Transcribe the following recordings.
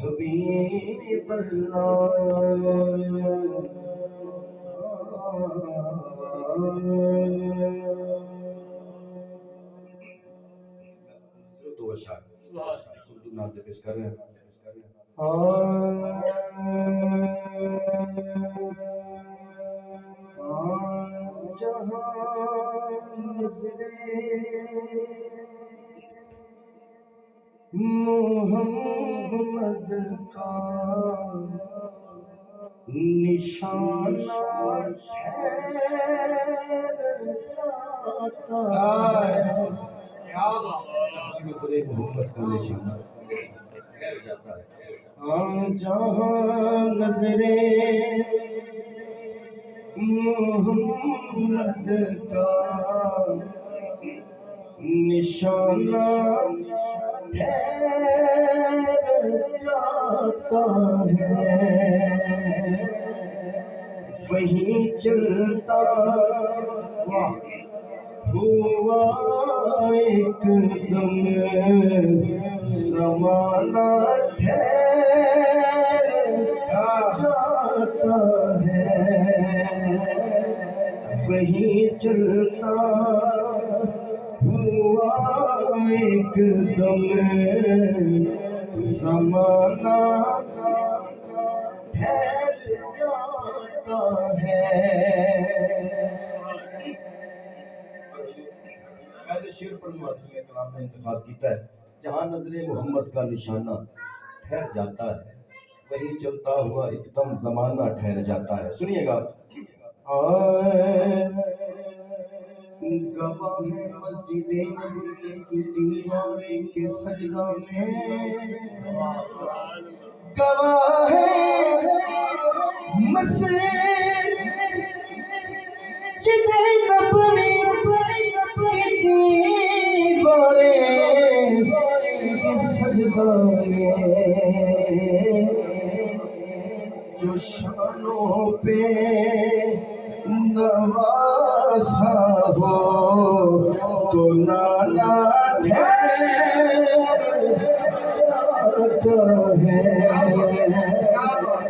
حبیب اللہ دو اشعار اردو نعت پیش کر رہے ہیں. جہاں محمد کا نشانہ محمد کا نشانہ ٹھہر جاتا ہے. جہاں نظریں محمد کا نشانہ ٹھہر جاتا ہے وہیں چلتا ہوا ایک دم زمانہ ٹھہر جاتا ہے وہیں چلتا ہوا ایک دم زمانہ ٹھہر جاتا ہے. شعر پڑھنے واسطے میں کلام کا انتخاب کیتا ہے. جہاں نظر محمد کا نشانہ ٹھہر جاتا ہے وہی چلتا ہوا ایک دم زمانہ ٹھہر جاتا ہے. سنیے گا. گواہ ہے مسجد نبوی کی دیواریں کے سجدوں میں گواہ ہے مسجد نبوی سجدوں میں جو شانوں پہ نوازا ہو تو نانا ٹھہر جاتا ہے.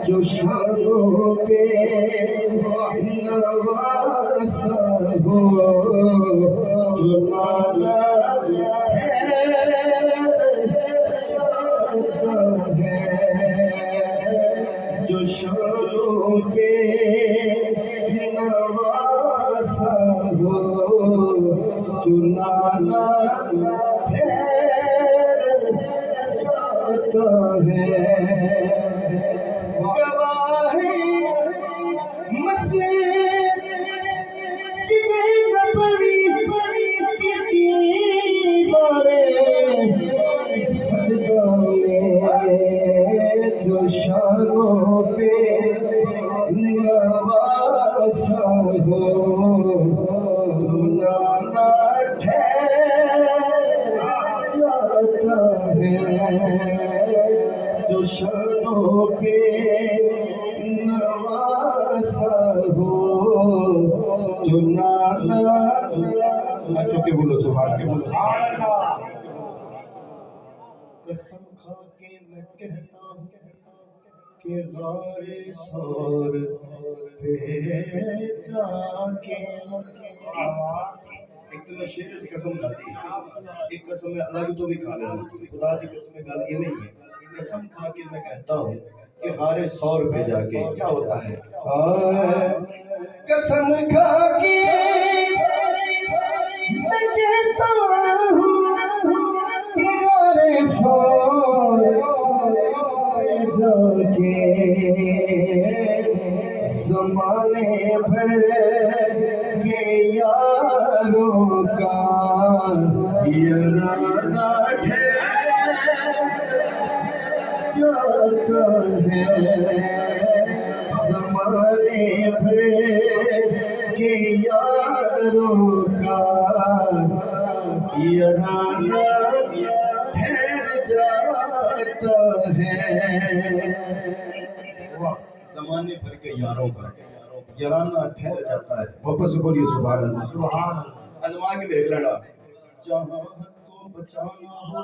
جو شانوں پہ نوازا ہو تو نانا جو شانوں پہ نوازا ہو تو نانا ٹھہر جاتا ہے. گواہ ہے مسجد نبوی کی دیواریں سجدوں میں جو شانوں پہ نوازا ہو نانا ٹھہر جاتا ہے. جو شانوں پہ نوازا ہو تو نانا اچھو کے بولو سبحان کے بولو. قسم کھا کے میں کہتا ہوں کہ غار ثور پہ جا کے ایک تو میں شعر سے قسم کھاتی ایک قسم میں الگ تو بھی کھا لینا. خدا کی قسم گل یہ نہیں ہے. قسم کھا کے میں کہتا ہوں کہ غار ثور پہ جا کے کیا ہوتا ہے. قسم کھا کے میں کہتا ہوں کہ غار ثور جا کے زمانے بھر کے یاروں کا یارانہ ٹھہر جاتا ہے. زمانے بھر کے یاروں کا یارانہ ٹھہر جاتا ہے. زمانے بھر کے یاروں کا یارانہ ٹھہر جاتا ہے. واپس بولیے سبحان اللہ. سبحان اللہ. ازما کے دیکھ لینا. جہاں کو بچانا ہو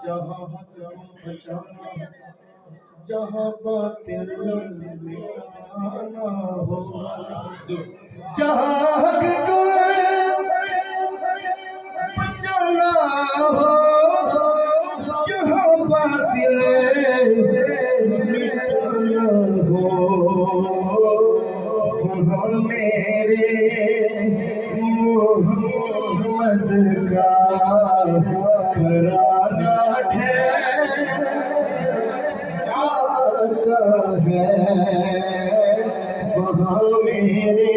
جہاں حق بچانا جہاں باطل مٹانا ہو جہاں حق کو بچانا ہو جہاں باطل مٹانا ہو وہاں میرے محمد کا گھرانہ ٹھہر جاتا ہے وہاں میرے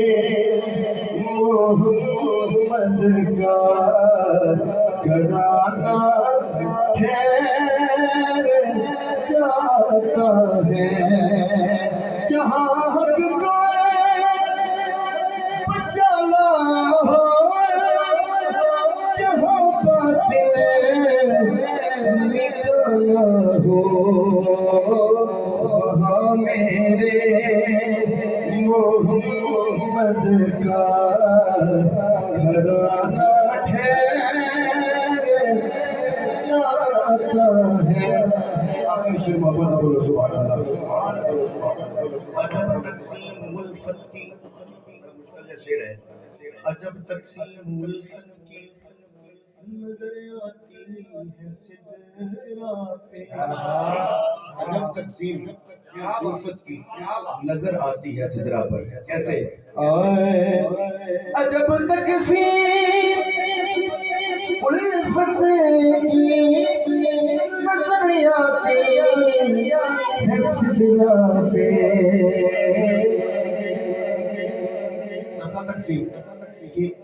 محمد کا گھرانہ ٹھہر جاتا ہے جہاں حق کو بچانا ہو جہاں باطل مٹانا ہو وہاں میرے محمد کا گھرانہ ٹھہر جاتا ہے آخری شعر محمد بولو سبحان اللہ عجب تقسیم الفت کی مشکل شعر ہے عجب تقسیم الفت کی نظر آتی ہے سدرا پہ عجب تقسیم الفت کی نظر آتی ہے سدرا پر کیسے عجب تقسیم